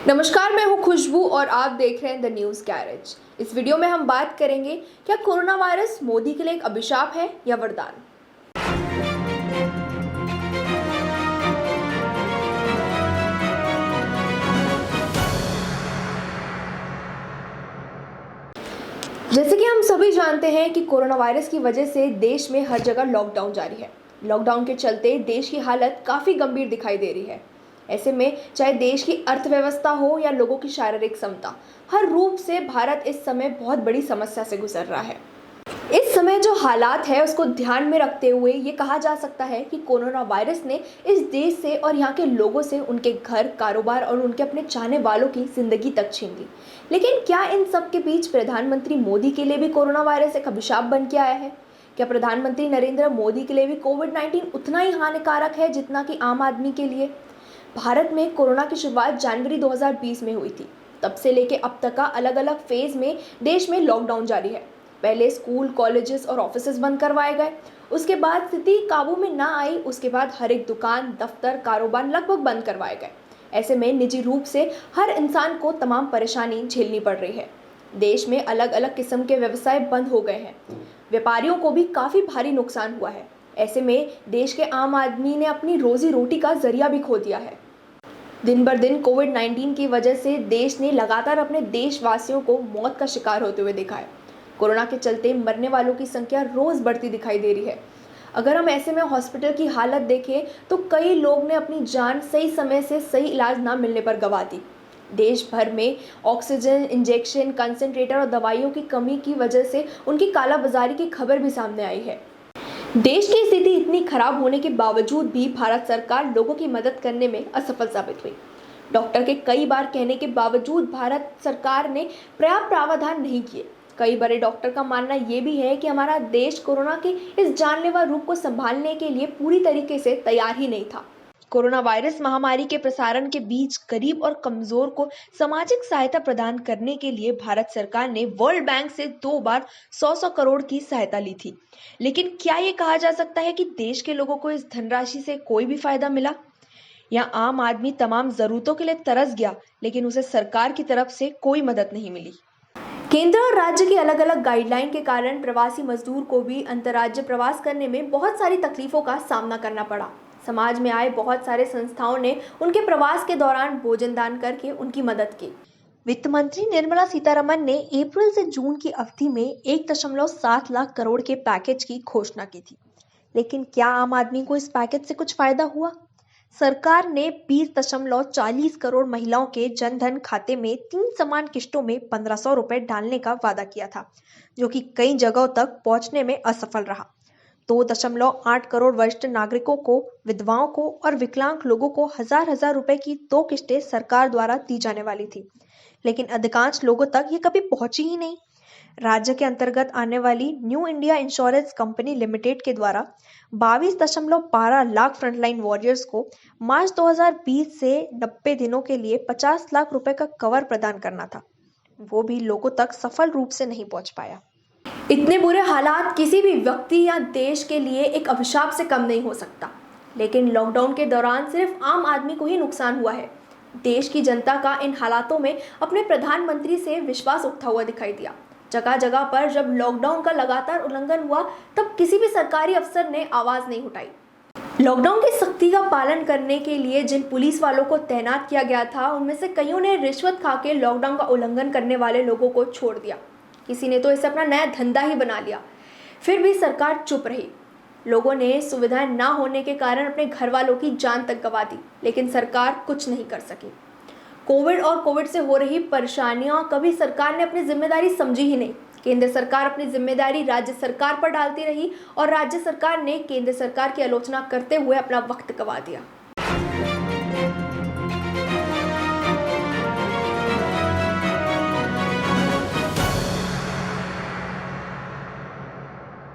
नमस्कार, मैं हूं खुशबू और आप देख रहे हैं द न्यूज़ गैरेज। इस वीडियो में हम बात करेंगे, क्या कोरोना वायरस मोदी के लिए एक अभिशाप है या वरदान। जैसे कि हम सभी जानते हैं कि कोरोना वायरस की वजह से देश में हर जगह लॉकडाउन जारी है। लॉकडाउन के चलते देश की हालत काफ़ी गंभीर दिखाई दे रही है। ऐसे में चाहे देश की अर्थव्यवस्था हो या लोगों की शारीरिक क्षमता, हर रूप से भारत इस समय बहुत बड़ी समस्या से गुजर रहा है। इस समय जो हालात है उसको ध्यान में रखते हुए ये कहा जा सकता है कि कोरोना वायरस ने इस देश से और यहाँ के लोगों से उनके घर, कारोबार और उनके अपने चाहने वालों की जिंदगी तक छीन ली। लेकिन क्या इन सब के बीच प्रधानमंत्री मोदी के लिए भी कोरोना वायरस एक अभिशाप बन के आया है? क्या प्रधानमंत्री नरेंद्र मोदी के लिए भी कोविड-19 उतना ही हानिकारक है जितना कि आम आदमी के लिए? भारत में कोरोना की शुरुआत जनवरी 2020 में हुई थी। तब से लेके अब तक का अलग अलग फेज में देश में लॉकडाउन जारी है। पहले स्कूल, कॉलेजेस और ऑफिसेज बंद करवाए गए। उसके बाद स्थिति काबू में ना आई, उसके बाद हर एक दुकान, दफ्तर, कारोबार लगभग बंद करवाए गए। ऐसे में निजी रूप से हर इंसान को तमाम परेशानी झेलनी पड़ रही है। देश में अलग अलग किस्म के व्यवसाय बंद हो गए हैं। व्यापारियों को भी काफ़ी भारी नुकसान हुआ है। ऐसे में देश के आम आदमी ने अपनी रोजी रोटी का जरिया भी खो दिया है। दिन बर दिन कोविड-19 की वजह से देश ने लगातार अपने देशवासियों को मौत का शिकार होते हुए देखा है। कोरोना के चलते मरने वालों की संख्या रोज बढ़ती दिखाई दे रही है। अगर हम ऐसे में हॉस्पिटल की हालत देखें तो कई लोग ने अपनी जान सही समय से सही इलाज ना मिलने पर गंवा दी। देश भर में ऑक्सीजन, इंजेक्शन, कंसंट्रेटर और दवाइयों की कमी की वजह से उनकी कालाबाजारी की खबर भी सामने आई है। देश की स्थिति इतनी खराब होने के बावजूद भी भारत सरकार लोगों की मदद करने में असफल साबित हुई। डॉक्टर के कई बार कहने के बावजूद भारत सरकार ने पर्याप्त प्रावधान नहीं किए। कई बड़े डॉक्टर का मानना ये भी है कि हमारा देश कोरोना के इस जानलेवा रूप को संभालने के लिए पूरी तरीके से तैयार ही नहीं था। कोरोना वायरस महामारी के प्रसारण के बीच गरीब और कमजोर को सामाजिक सहायता प्रदान करने के लिए भारत सरकार ने वर्ल्ड बैंक से 2 बार 100 करोड़ की सहायता ली थी। लेकिन क्या ये कहा जा सकता है कि देश के लोगों को इस धनराशि से कोई भी फायदा मिला? या आम आदमी तमाम जरूरतों के लिए तरस गया लेकिन उसे सरकार की तरफ से कोई मदद नहीं मिली? केंद्र और राज्य की अलग अलग गाइडलाइन के कारण प्रवासी मजदूर को भी अंतर्राज्य प्रवास करने में बहुत सारी तकलीफों का सामना करना पड़ा। समाज में आए बहुत सारे संस्थाओं ने उनके प्रवास के दौरान भोजन दान करके उनकी मदद की। वित्त मंत्री निर्मला सीतारमण ने अप्रैल से जून की अवधि में 1.7 लाख करोड़ के पैकेज की घोषणा की थी। लेकिन क्या आम आदमी को इस पैकेज से कुछ फायदा हुआ? सरकार ने 20.40 करोड़ महिलाओं के जनधन खाते में 3 समान किश्तों में 1500 रुपए डालने का वादा किया था, जो कि कई जगहों तक पहुंचने में असफल रहा। 2.8 करोड़ वरिष्ठ नागरिकों को, विधवाओं को और विकलांग लोगों को हजार रुपए की 2 किश्तें सरकार द्वारा दी जाने वाली थी, लेकिन अधिकांश लोगों तक ये कभी पहुंची ही नहीं। राज्य के अंतर्गत आने वाली new India insurance company limited के द्वारा 22.12 लाख फ्रंटलाइन वॉरियर्स को मार्च 2020 से 90 दिनों के लिए 50 लाख रुपए का कवर प्रदान करना था। वो भी लोगों तक सफल रूप से नहीं पहुंच पाया। इतने बुरे हालात किसी भी व्यक्ति या देश के लिए एक अभिशाप से कम नहीं हो सकता। लेकिन लॉकडाउन के दौरान सिर्फ आम आदमी को ही नुकसान हुआ है। देश की जनता का इन हालातों में अपने प्रधानमंत्री से विश्वास उठता हुआ दिखाई दिया। जगह जगह पर जब लॉकडाउन का लगातार उल्लंघन हुआ तब किसी भी सरकारी अफसर ने आवाज नहीं उठाई। लॉकडाउन की सख्ती का पालन करने के लिए जिन पुलिस वालों को तैनात किया गया था उनमें से कईयों ने रिश्वत खा के लॉकडाउन का उल्लंघन करने वाले लोगों को छोड़ दिया। किसी ने तो इसे अपना नया धंधा ही बना लिया। फिर भी सरकार चुप रही। लोगों ने सुविधाएं ना होने के कारण अपने घर वालों की जान तक गंवा दी, लेकिन सरकार कुछ नहीं कर सकी। कोविड से हो रही परेशानियां कभी सरकार ने अपनी जिम्मेदारी समझी ही नहीं। केंद्र सरकार अपनी जिम्मेदारी राज्य सरकार पर डालती रही और राज्य सरकार ने केंद्र सरकार की आलोचना करते हुए अपना वक्त गंवा दिया।